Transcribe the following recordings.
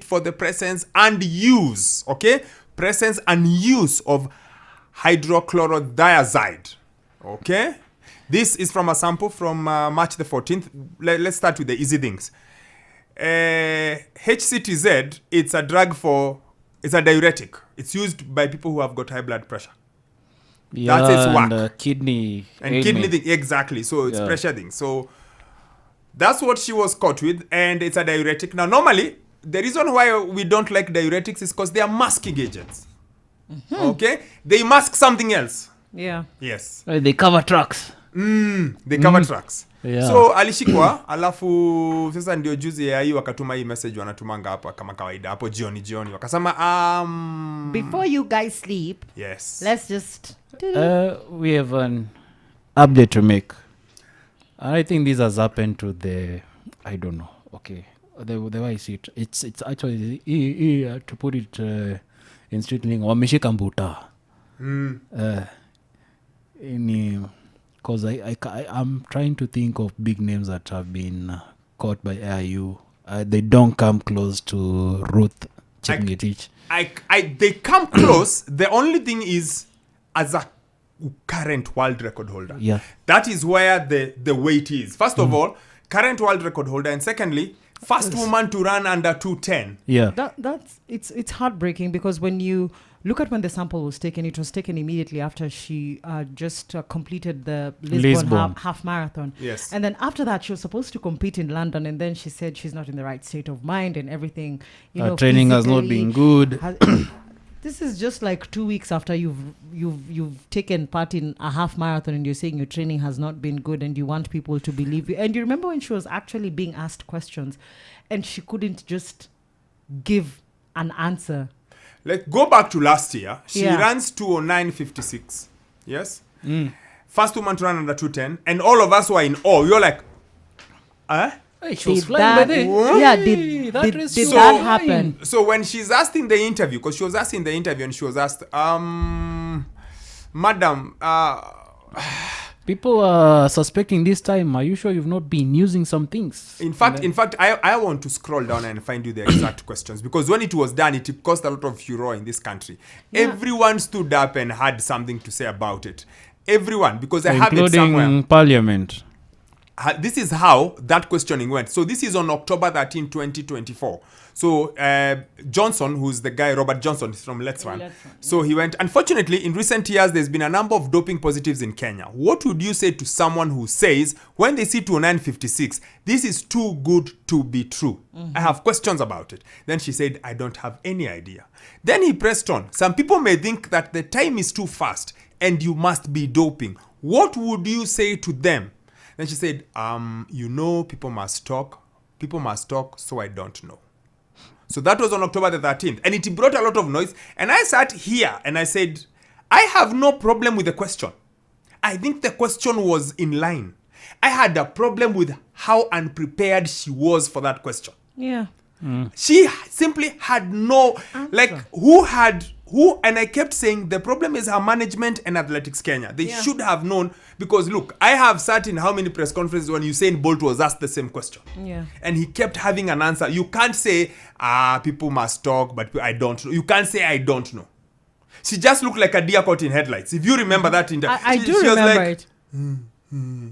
for the presence and use, okay? Presence and use of hydrochlorothiazide, okay? This is from a sample from March the 14th. Let's start with the easy things. HCTZ, it's a drug it's a diuretic. It's used by people who have got high blood pressure. Yeah, that's its work. And kidney. And kidney thing, exactly. So it's pressure thing. So that's what she was caught with, and it's a diuretic. Now, normally, the reason why we don't like diuretics is because they are masking agents. Mm-hmm. Okay? They mask something else. Yeah. Yes. They cover tracks. They cover tracks. Yeah. So alishikwa alafu sasa ndio juzi ya hii wakatuma hii message wanatumanga hapa kama kawaida hapo jioni wakasema before you guys sleep, yes, let's just we have an update to make. I think this has happened to I don't know, okay, the way I see it, it's actually to put it in street lingo, wameshika mbuta because I'm trying to think of big names that have been caught by AIU. They don't come close to Ruth Chepngetich. They come close. The only thing is, as a current world record holder, that is where the weight is. First of all, current world record holder, and secondly, first woman to run under 210. Yeah, it's heartbreaking, because when you look at when the sample was taken, it was taken immediately after she just completed the Lisbon. Half marathon. Yes. And then after that, she was supposed to compete in London, and then she said she's not in the right state of mind and everything. Training has not been good. This is just like 2 weeks after you've taken part in a half marathon, and you're saying your training has not been good, and you want people to believe you. And you remember when she was actually being asked questions, and she couldn't just give an answer. Let's go back to last year. She runs 209.56. Yes? First woman to run under 210. And all of us were in awe. You're like, Hey, she was flying by there. Yeah, did that happen? So when she's asked in the interview, because she was asked in the interview, and she was asked, Madam, people are suspecting this time. Are you sure you've not been using some things? In fact, I want to scroll down and find you the exact questions, because when it was done, it caused a lot of furor in this country. Yeah. Everyone stood up and had something to say about it. Everyone, because I have it somewhere. Including Parliament. This is how that questioning went. So this is on October 13, 2024. So Johnson, who's the guy, Robert Johnson, is from Let's Run. So he went, unfortunately, in recent years, there's been a number of doping positives in Kenya. What would you say to someone who says, when they see 209.56, this is too good to be true? I have questions about it. Then she said, I don't have any idea. Then he pressed on. Some people may think that the time is too fast and you must be doping. What would you say to them? Then she said, people must talk. People must talk, so I don't know. So that was on October the 13th. And it brought a lot of noise. And I sat here and I said, I have no problem with the question. I think the question was in line. I had a problem with how unprepared she was for that question. Yeah. She simply had no, and I kept saying the problem is her management and Athletics Kenya. They should have known, because look, I have sat in how many press conferences when Usain Bolt was asked the same question. Yeah. And he kept having an answer. You can't say, people must talk, but I don't know. You can't say, I don't know. She just looked like a deer caught in headlights. If you remember that interview. I do remember it.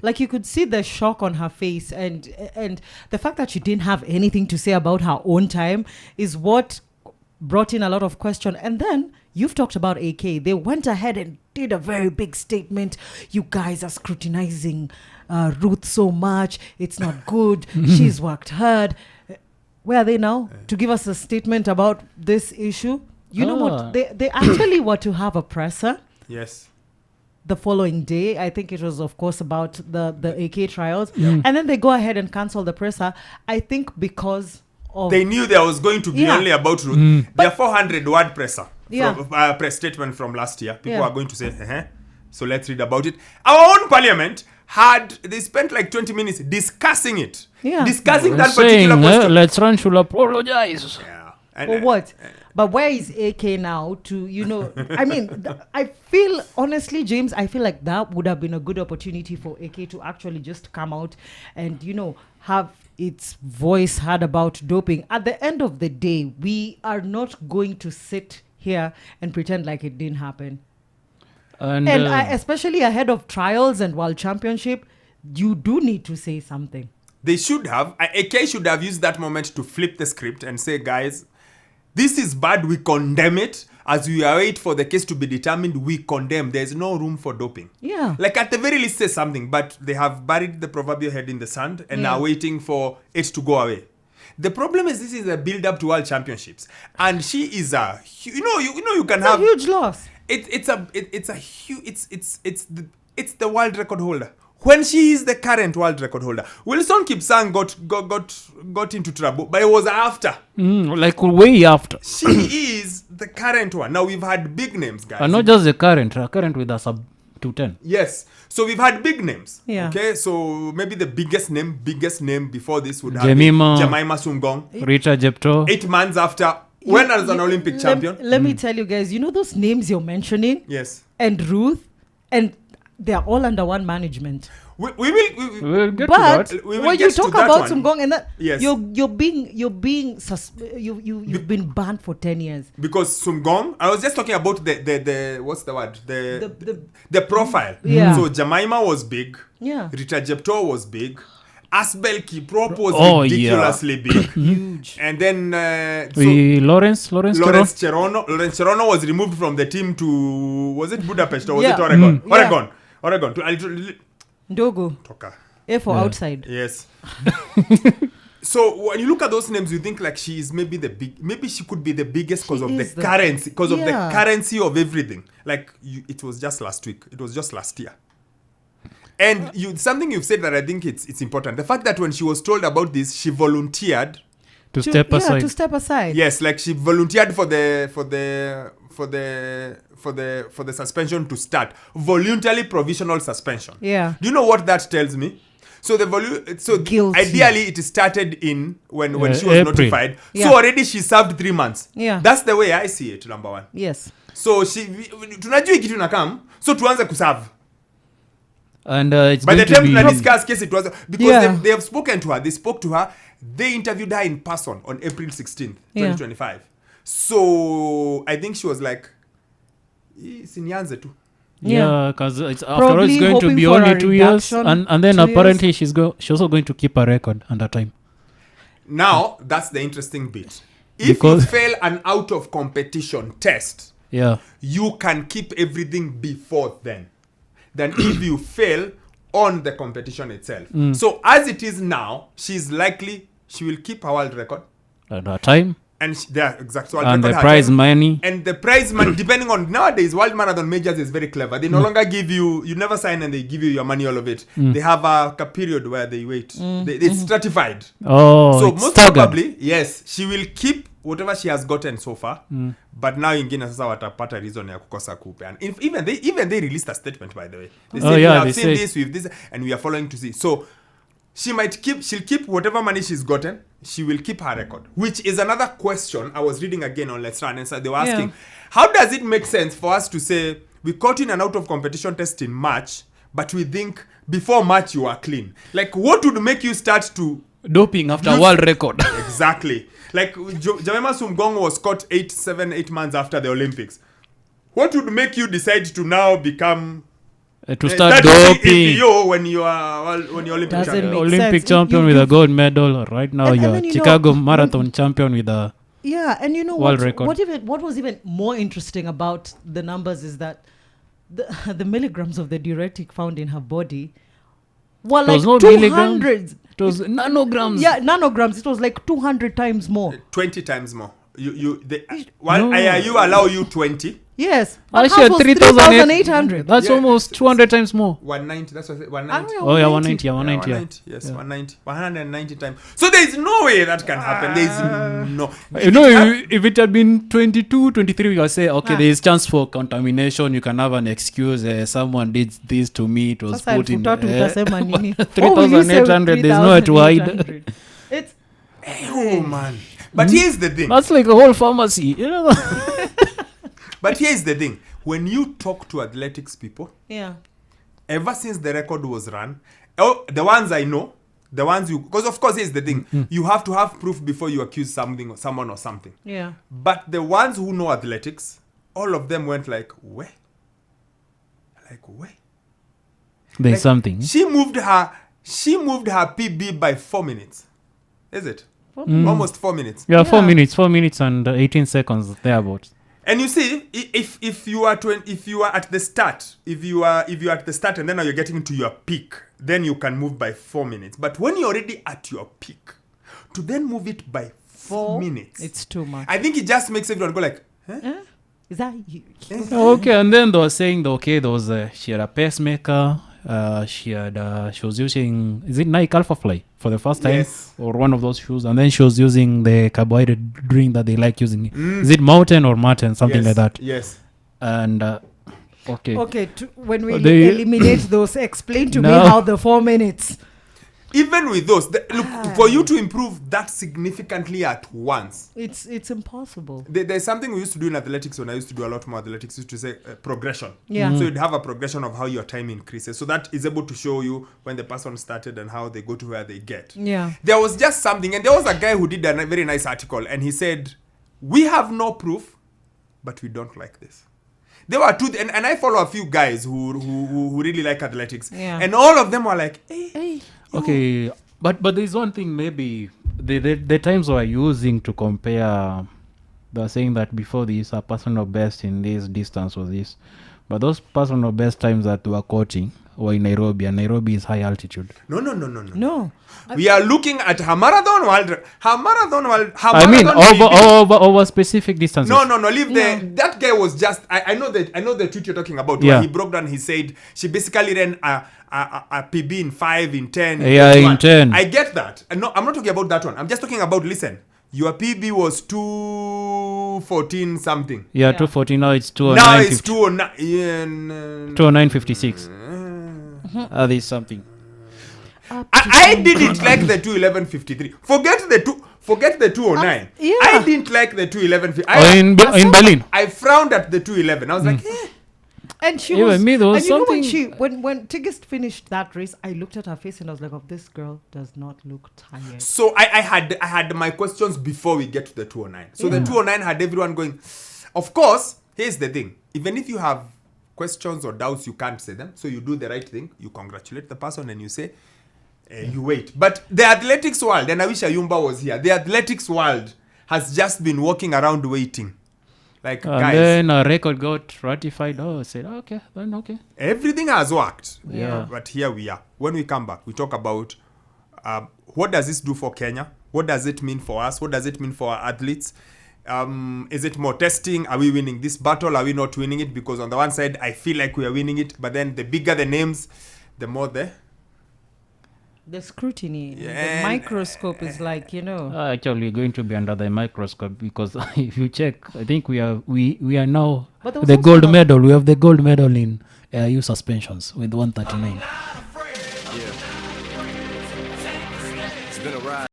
Like you could see the shock on her face, and the fact that she didn't have anything to say about her own time is what brought in a lot of question. And then you've talked about AK. They went ahead and did a very big statement. You guys are scrutinizing Ruth so much. It's not good. She's worked hard. Where are they now to give us a statement about this issue? You know what? They actually were to have a presser. Yes. The following day, I think it was, of course, about the AK trials. And then they go ahead and cancel the presser, I think because of... They knew there was going to be only about Ruth. Their 400-word presser. Press statement from last year. People are going to say, so let's read about it. Our own parliament they spent like 20 minutes discussing it. Yeah. Discussing that particular question. Let's Run should apologize. Yeah. For what? But where is AK now to, I mean, I feel, honestly, James, I feel like that would have been a good opportunity for AK to actually just come out and, have its voice heard about doping. At the end of the day, we are not going to sit here and pretend like it didn't happen. And Especially ahead of trials and world championship, you do need to say something. They should have. AK should have used that moment to flip the script and say, guys, this is bad. We condemn it. As we await for the case to be determined, we condemn. There's no room for doping. Yeah. Like at the very least say something, but they have buried the proverbial head in the sand and are waiting for it to go away. The problem is this is a build up to world championships. And she is you can have a huge loss. It's the world record holder. When she is the current world record holder. Wilson Kipsang got into trouble, but it was after. Like way after. She is the current one. Now we've had big names, guys. And not just the current with a sub 210. Yes. So we've had big names. Yeah. Okay. So maybe the biggest name before this would have Jemima Sumgong. Rita Jepto. 8 months after. When as an Olympic champion. Let me tell you guys, you know those names you're mentioning? Yes. And Ruth, and they're all under one management. We will get But to that. when you talk about Sumgong and that, yes. you've been banned for 10 years. Because Sumgong, I was just talking about the what's the word? The profile. Yeah. So Jemima was big. Yeah. Rita Jepto was big. Asbel Kiprop was ridiculously big. Huge. And then Lawrence Cherono was removed from the team to, was it Budapest or was it Oregon? Oregon. To Ndogo. Toka. A for outside. Yes. So when you look at those names, you think like she is maybe she could be the biggest because of the currency, because of the currency of everything. Like it was just last week. It was just last year. And something you've said that I think it's important. The fact that when she was told about this, she volunteered to step aside. Yeah, to step aside. Yes, like she volunteered for the suspension to start. Voluntarily provisional suspension. Yeah. Do you know what that tells me? So Guilty. Ideally it started in when she was April. notified. Yeah. So already she served 3 months. Yeah. That's the way I see it, number one. Yes. So tunajua kitu inakam, so tuanze kuserve. And it's by going the time to we be discuss case it was because they have spoken to her. They spoke to her. They interviewed her in person on April 16th, 2025. So I think she was like, sinianze tu. Yeah, because it's after all Probably it's going to hoping be for only a 2 years, reduction, and then 2 apparently years. she's also going to keep a record under time. Now that's the interesting bit. If Because- you fail an out of competition test, Yeah. you can keep everything before then. Then if you fail on the competition itself. So as it is now, she will keep her world record. Under time. And exact world And record. the prize money. And the prize money, depending on nowadays, World Marathon Majors is very clever. They no longer give you never sign and they give you your money, all of it. They have a period where they wait. It's stratified. Oh, So it's most staggered. probably, yes, she will keep whatever she has gotten so far. But now ingine sasa watapata reason ya kukosa kupeana. Even they released a statement, by the way. They said, we have seen this, we've this, and we are following to see. So she'll keep whatever money she's gotten. She will keep her record, which is another question I was reading again on Let's Run, and so they were asking, how does it make sense for us to say we caught in an out of competition test in March, but we think before March you are clean? Like, what would make you start to Doping after world record. exactly? Like Jemima Sumgong was caught 8 months after the Olympics. What would make you decide to now become To start that doping. when you're Olympic Doesn't champion? make Olympic sense. champion with a gold medal. Right now, And you're then, Chicago Marathon champion with a Yeah, and you know world record. what was even more interesting about the numbers is that the milligrams of the diuretic found in her body were It like was not 200. It was nanograms. Yeah, nanograms. It was like 200 times more. 20 times more. IIU allow you 20. Yes. Actually, Half was 3,800. That's Yeah. almost 200 times more. 190. That's what I said. 190. Oh, yeah, 190. Yeah, 190. Yeah. 190. Yes, 190. 190 times. So there is no way that can happen. There is no. You know, if it had been 22, 23, you would say, okay, there is chance for contamination. You can have an excuse. Someone did this to me. It was Sasa put in. elfu tatu utasema nini? 3,800. There's nowhere to hide. 3,800. It's Oh man. But here's the thing. That's like a whole pharmacy. You know. But here's the thing. When you talk to athletics people, yeah. ever since the record was run, the ones I know, The ones because of course here's the thing, you have to have proof before you accuse someone or something. Yeah. But the ones who know athletics, all of them went like, where? There's something. She moved her PB by 4 minutes. Is it? Almost 4 minutes. Yeah, 4 minutes and 18 seconds thereabouts. And you see, if you are at the start, if you are at the start and then now you're getting to your peak, then you can move by 4 minutes. But when you're already at your peak, to then move it by 4 minutes, it's too much. I think it just makes everyone go like, huh? Is that you? Okay, and then they were saying she had a pacemaker. She was using, is it Nike Alpha Fly for the first time? Yes. Or one of those shoes, and then she was using the carbohydrate drink that they like using. Is it Mountain or Martin, something like that? Yes. And okay, when we eliminate those, explain to me how the 4 minutes. Even with those, look, for you to improve that significantly at once, it's impossible. There's something we used to do in athletics when I used to do a lot more athletics, used to say progression. Yeah. So you'd have a progression of how your time increases. So that is able to show you when the person started and how they go to where they get. Yeah. There was just something, and there was a guy who did a very nice article, and he said, we have no proof, but we don't like this. There were two, and I follow a few guys who really like athletics. Yeah. And all of them were like, hey. Okay, but there's one thing, maybe the times we're using to compare, they're saying that before this, a personal best in this distance was this, but those personal best times that we were quoting were in Nairobi, and Nairobi is high altitude. No. We are looking at her marathon world. Over specific distances. No. Leave that guy was just. I know the tweet you're talking about. Yeah. Where he broke down. He said she basically ran a PB in 5, in 10. Yeah, in 10. I get that. And no, I'm not talking about that one. I'm just talking about. Listen, your PB was 2:14 something. Yeah, 2:14. Now it's 2:09. Now it's 2:09. Yeah, 2:09:56. There's something. I didn't like the 2:11:53. Forget the 2:09. Yeah. I didn't like the 2:11. In Berlin. I frowned at the 2:11. I was like, And she Even was, me, there was and you know something- when Tigist finished that race, I looked at her face and I was like, "Oh, this girl does not look tired." So I had my questions before we get to the 2:09. So the 2:09 had everyone going. Of course, here's the thing. Even if you have questions or doubts, you can't say them. So you do the right thing. You congratulate the person and you say, you wait. But the athletics world, and I wish Ayumba was here, the athletics world has just been walking around waiting. Like, guys. Then a record got ratified. I said, okay, then okay. Everything has worked. Yeah. But here we are. When we come back, we talk about what does this do for Kenya? What does it mean for us? What does it mean for our athletes? Is it more testing? Are we winning this battle? Are we not winning it? Because on the one side, I feel like we are winning it. But then the bigger the names, the more the scrutiny, Yeah, the microscope is like, Actually, we're going to be under the microscope because if you check, I think we are now But there was the also gold not- medal. We have the gold medal in AIU suspensions with 139.